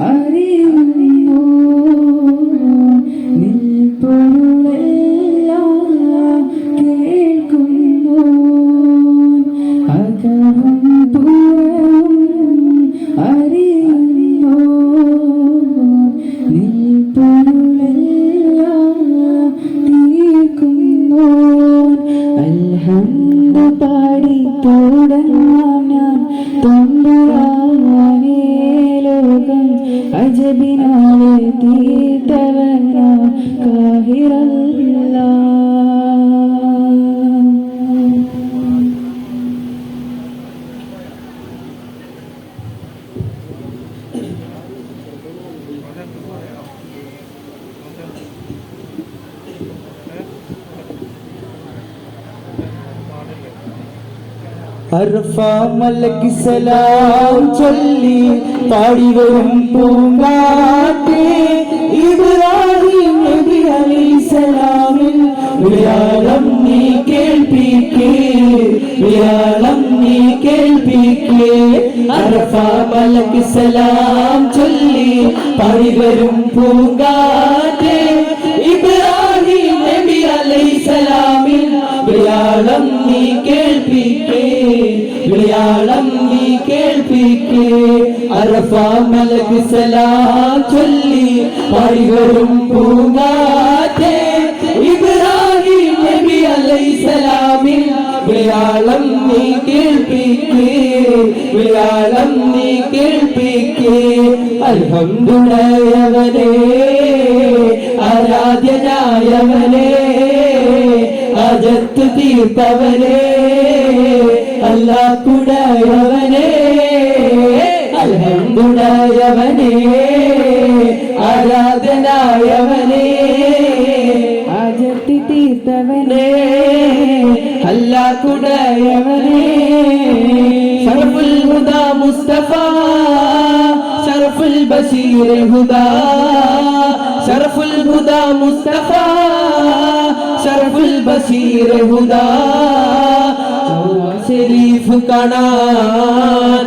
അറിയുന്നു നിൽപ്പൊരുളെല്ലാം കേൾക്കുന്നു അകവും പുറവും അറിയുന്നു നിൽപ്പൊരുളെല്ലാം തീർക്കുന്നു അൽഹംദു പാടി തുടങ്ങാം ഞാൻ തമ്പുരാനേ ലോകം അജബിനാലെ തീർത്തവനാ കാഹിറല്ലാ അർഫ മലക്ക് സലാം ചൊല്ലി പാടി വരും പൂങ്കാറ്റേ ഇബ്രാഹിം നബി അലൈഹിസ്സലാമിൻ വിളയാളം നീ കേൾപ്പിക്കേ വിളയാളം നീ കേൾപ്പിക്കേ അർഫ മലക്ക് സലാം ചൊല്ലി പാടി വരും പൂങ്കാറ്റേ ഇബ്രാഹിം നബി അലൈഹിസ്സലാമിൻ വിളയാളം നീ കേൾപ്പിക്കേ വിളയാളം നീ കേൾപ്പിക്കേ അറഫ മലക്ക് സലാം ചൊല്ലി പാടി വരും പൂങ്കാറ്റേ ഇബ്രാഹിം നബി അലൈഹിസ്സലാമിൻ വിളയാളം നീ കേൾപ്പിക്കേ വിളയാളം നീ കേൾപ്പിക്കേ അൽഹംദുലില്ലാഹവനേ ആരാധ്യനായവനേ അജത്ത് തീർത്തവനേ അല്ലാഹുടയവനേ അൽഹംദുലില്ലാഹവനേ ആരാധനായവനേ അജത്ത് തീർത്തവനേ അല്ലാഹുടയവനേ ശറഫുൽ ഹുദാ മുസ്തഫ ശറഫുൽ ബശീർ ഹുദാ ശറഫുൽ ഹുദാ മുസ്തഫ ശറഫുൽ ബശീർ ഹുദാ ശരീഫ് കാണാൻ